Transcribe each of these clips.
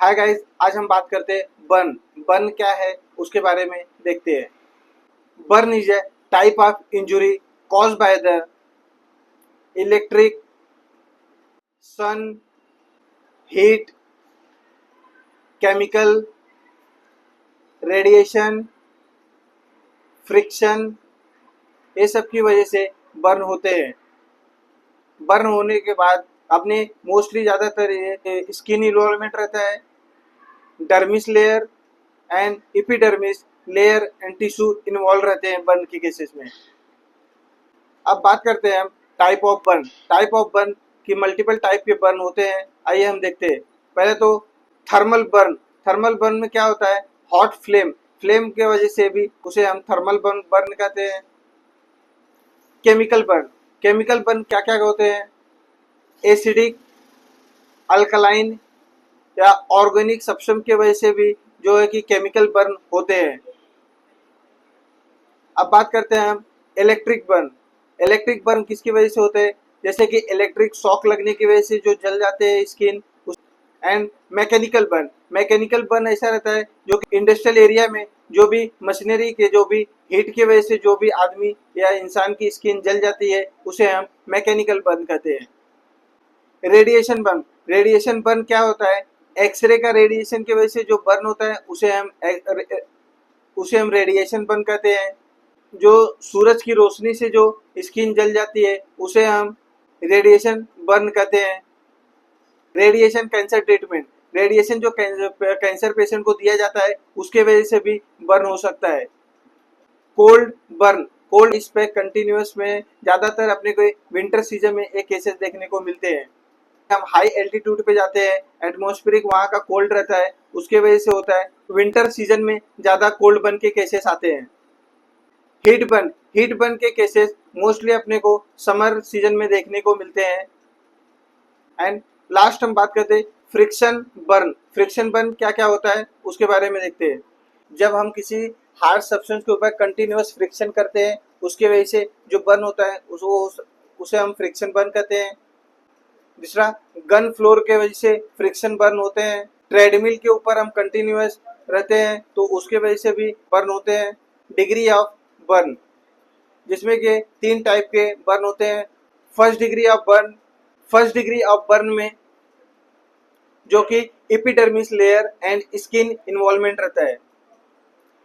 Hi guys, आज हम बात करते हैं बर्न। बर्न क्या है उसके बारे में देखते हैं। Burn is a type of injury caused by the electric, sun, heat, chemical, radiation, friction, ये सब की वजह से बर्न होते हैं। बर्न होने के बाद अपने मोस्टली ज़्यादातर ये स्किन इन्वॉल्वमेंट रहता है, dermis layer and epidermis layer and tissue involve रहते हैं बर्न के केसेस में। अब बात करते हैं हम type of burn. Type of burn की मल्टीपल टाइप के बर्न होते हैं, आइए हम देखते हैं। पहले तो थर्मल बर्न। थर्मल बर्न में क्या होता है, हॉट फ्लेम, फ्लेम के वजह से भी उसे हम थर्मल बर्न बर्न कहते हैं। केमिकल बर्न, केमिकल बर्न क्या क्या होते हैं, एसिडिक, अल्कलाइन या ऑर्गेनिक सब्सटेंस की वजह से भी जो है कि केमिकल बर्न होते हैं। अब बात करते हैं हम इलेक्ट्रिक बर्न। इलेक्ट्रिक बर्न किसकी वजह से होते हैं, जैसे कि इलेक्ट्रिक शॉक लगने की वजह से जो जल जाते हैं skin. And mechanical burn, mechanical burn ऐसा रहता है जो कि इंडस्ट्रियल एरिया में जो भी मशीनरी के जो भी हीट की वजह से जो भी आदमी या इंसान की स्किन जल जाती है उसे हम मैकेनिकल बर्न कहते हैं। रेडिएशन बर्न, रेडिएशन बर्न क्या होता है, एक्सरे का रेडिएशन की वजह से जो बर्न होता है उसे हम रेडिएशन बर्न कहते हैं। जो सूरज की रोशनी से जो स्किन जल जाती है उसे हम रेडिएशन बर्न कहते हैं। रेडिएशन कैंसर ट्रीटमेंट, रेडिएशन जो कैंसर पेशेंट को दिया जाता है उसके वजह से भी बर्न हो सकता है। कोल्ड बर्न, कोल्ड इस पे कंटिन्यूस में ज़्यादातर अपने को विंटर सीजन में एक केसेस देखने को मिलते हैं। हम हाई एल्टीट्यूड पे जाते हैं, एटमॉस्फेरिक वहाँ का कोल्ड रहता है, उसके वजह से होता है। विंटर सीजन में ज़्यादा कोल्ड बर्न के केसेस आते हैं। हीट बर्न, हीट बर्न के केसेस मोस्टली अपने को समर सीजन में देखने को मिलते हैं। एंड लास्ट हम बात करते हैं फ्रिक्शन बर्न। फ्रिक्शन बर्न क्या क्या होता है उसके बारे में देखते हैं। जब हम किसी हार्ड सब्सटेंस के ऊपर कंटिन्यूअस फ्रिक्शन करते हैं उसके वजह से जो बर्न होता है उसे हम फ्रिक्शन बर्न कहते हैं। दूसरा, गन फ्लोर के वजह से फ्रिक्शन बर्न होते हैं। ट्रेडमिल के ऊपर हम कंटिन्यूअस रहते हैं तो उसके वजह से भी बर्न होते हैं। डिग्री ऑफ बर्न, जिसमें कि 3 टाइप के बर्न होते हैं। First degree of burn, first degree of burn में जो कि epidermis layer and skin involvement रहता है।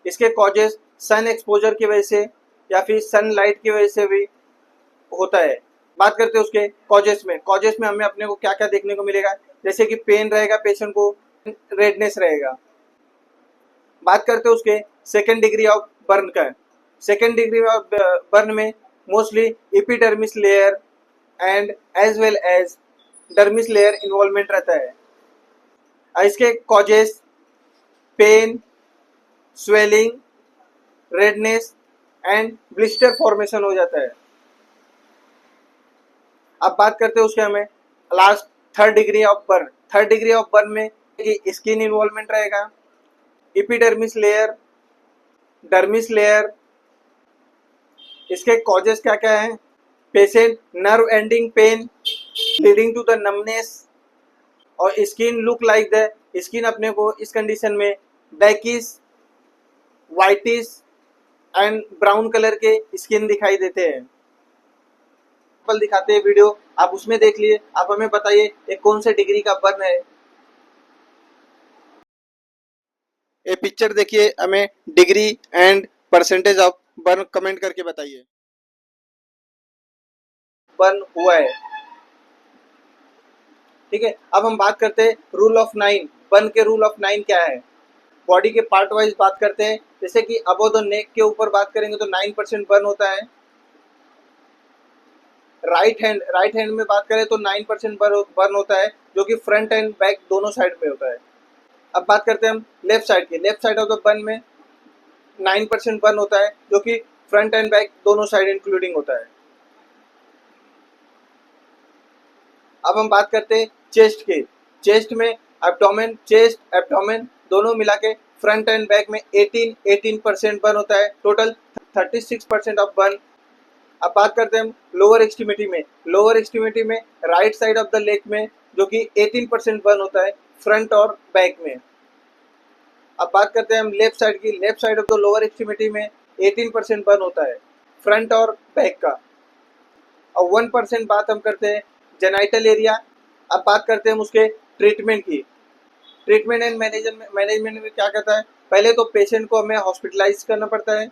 इसके कॉजेस सन एक्सपोजर की वजह से या फिर सनलाइट की वजह से भी होता है। बात करते हैं उसके कॉजेस में। कॉजेस में हमें अपने को क्या क्या देखने को मिलेगा, जैसे कि पेन रहेगा पेशेंट को, रेडनेस रहेगा। बात करते हैं उसके सेकेंड डिग्री ऑफ बर्न का। सेकेंड डिग्री ऑफ बर्न में mostly epidermis layer and as well as dermis layer involvement रहता है। इसके causes pain, swelling, redness and blister formation हो जाता है। अब बात करते हैं उसके हमें last third degree of burn. Third degree of burn में स्किन इन्वॉल्वमेंट रहेगा, एपिडर्मिस लेयर, डर्मिस लेयर। इसके कॉजेस क्या क्या हैं, patient nerve ending pain leading to the numbness और skin look like the skin अपने को इस कंडीशन में blackish, whitish and brown colour के स्किन दिखाई देते हैं। पल दिखाते हैं वीडियो, आप उसमें देख लिए। आप हमें बताइए ये कौन से डिग्री का बर्न है। ये पिक्चर देखिए, हमें degree and percentage of burn comment करके बताइए। बर्न हुआ है, ठीक है। अब हम बात करते हैं रूल ऑफ 9। बर्न के रूल ऑफ 9 क्या है। बॉडी के पार्ट वाइज बात करते हैं, जैसे कि अबव द नेक के ऊपर बात करेंगे तो 9% बर्न होता है। राइट हैंड में बात करें तो 9% बर्न होता है, जो कि फ्रंट एंड बैक दोनों साइड में होता है। अब बात करते हैं हम लेफ्ट साइड की। Left side of the burn में 9% बर्न होता है, जो कि फ्रंट एंड बैक दोनों साइड इंक्लूडिंग होता है। अब हम बात करते हैं चेस्ट की। चेस्ट में एब्डोमेन, चेस्ट एब्डोमेन दोनों मिला के फ्रंट एंड बैक में 18% बर्न होता है। Total 36% of burn. अब बात करते हैं हम लोअर एक्सट्रीमिटी में। लोअर एक्सट्रीमिटी में right side of the leg में जो कि 18% बर्न होता है। फ्रंट और बैक में। अब बात करते हैं हम लेफ्ट साइड की। Left side of the lower extremity में 18% बर्न होता है फ्रंट और बैक का। और 1% बात हम करते हैं जेनाइटल एरिया। अब बात करते हैं हम उसके ट्रीटमेंट की। ट्रीटमेंट एंड मैनेजमेंट में क्या कहता है, पहले तो पेशेंट को हमें हॉस्पिटलाइज करना पड़ता है,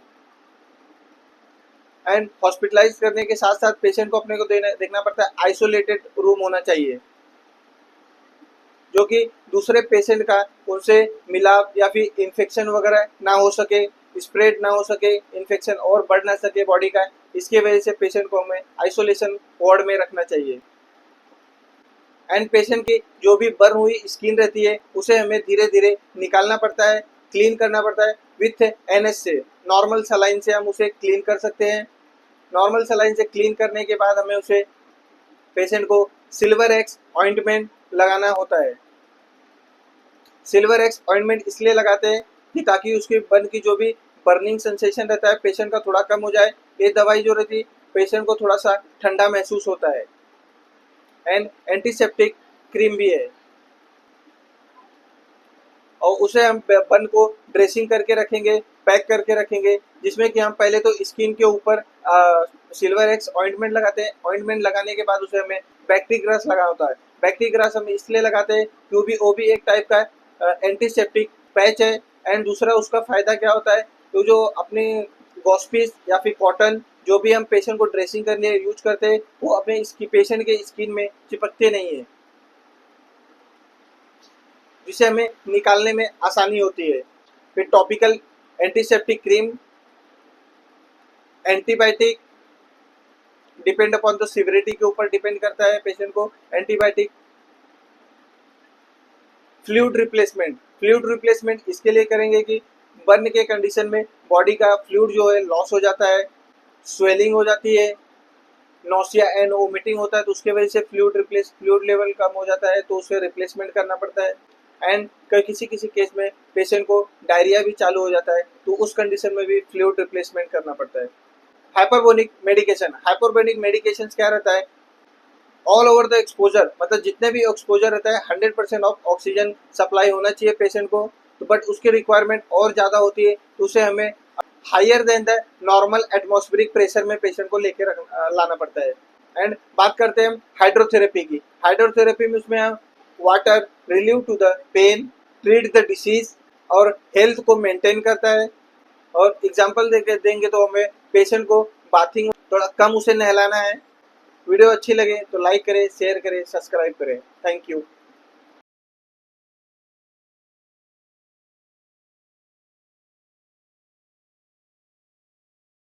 एंड हॉस्पिटलाइज करने के साथ साथ पेशेंट को अपने को देखना पड़ता है आइसोलेटेड रूम होना चाहिए, जो कि दूसरे पेशेंट का उनसे मिलाप या फिर इन्फेक्शन वगैरह ना हो सके, स्प्रेड ना हो सके, इन्फेक्शन और बढ़ ना सके बॉडी का। इसकी वजह से पेशेंट को हमें आइसोलेशन वार्ड में रखना चाहिए। एंड पेशेंट की जो भी बर्न हुई स्किन रहती है उसे हमें धीरे धीरे निकालना पड़ता है, क्लीन करना पड़ता है विथ NS से। नॉर्मल सलाइन से हम उसे क्लीन कर सकते हैं। नॉर्मल सलाइन से क्लीन करने के बाद हमें उसे पेशेंट को सिल्वर एक्स ऑइंटमेंट लगाना होता है। सिल्वर एक्स ऑइंटमेंट इसलिए लगाते हैं कि ताकि उसके बर्न की जो भी बर्निंग सेंसेशन रहता है पेशेंट का थोड़ा कम हो जाए। ये दवाई जो रहती है पेशेंट को थोड़ा सा ठंडा महसूस होता है। एंड एंटीसेप्टिक क्रीम भी है, और उसे हम बर्न को ड्रेसिंग करके रखेंगे, पैक करके रखेंगे, जिसमें कि हम पहले तो स्किन के ऊपर सिल्वर एक्स ऑइंटमेंट लगाते हैं। ऑइंटमेंट लगाने के बाद उसे हमें बैक्टीग्रास लगा होता है। बैक्टीग्रास हम इसलिए लगाते हैं क्योंकि वो भी एक टाइप का एंटीसेप्टिक पैच है। एंड दूसरा उसका फायदा क्या होता है, तो जो अपने गॉस्पीस या फिर कॉटन जो भी हम पेशेंट को ड्रेसिंग करने यूज करते हैं वो अपने पेशेंट के स्किन में चिपकते नहीं है, जिसे हमें निकालने में आसानी होती है। फिर topical antiseptic cream, antibiotic depend upon the severity के ऊपर डिपेंड करता है पेशेंट को। Antibiotic, fluid replacement. Fluid replacement इसके लिए करेंगे कि बर्न के कंडीशन में बॉडी का फ्लूइड जो है लॉस हो जाता है, स्वेलिंग हो जाती है, नोसिया एंड वोमिटिंग होता है, तो उसके वजह से फ्लूइड लेवल कम हो जाता है, तो उसे रिप्लेसमेंट करना पड़ता है। एंड किसी किसी केस में पेशेंट को डायरिया भी चालू हो जाता है, तो उस कंडीशन में भी फ्लूइड रिप्लेसमेंट करना पड़ता है। हाइपरबोनिक मेडिकेशन। हाइपरबोनिक मेडिकेशन क्या रहता है, ऑल ओवर द एक्सपोजर, मतलब जितने भी एक्सपोजर रहता है 100% ऑफ ऑक्सीजन सप्लाई होना चाहिए पेशेंट को, तो बट उसकी रिक्वायरमेंट और ज़्यादा होती है, तो उसे हमें higher than the normal atmospheric pressure में पेशेंट को लेके लाना पड़ता है। एंड बात करते हैं हम हाइड्रोथेरेपी की। हाइड्रोथेरेपी में उसमें हम water relieve to the pain, treat the disease और हेल्थ को मेंटेन करता है। और एग्जांपल देंगे तो हमें पेशेंट को बाथिंग थोड़ा कम उसे नहलाना है। वीडियो अच्छी लगे तो लाइक करें, शेयर करें, सब्सक्राइब करें। Thank you.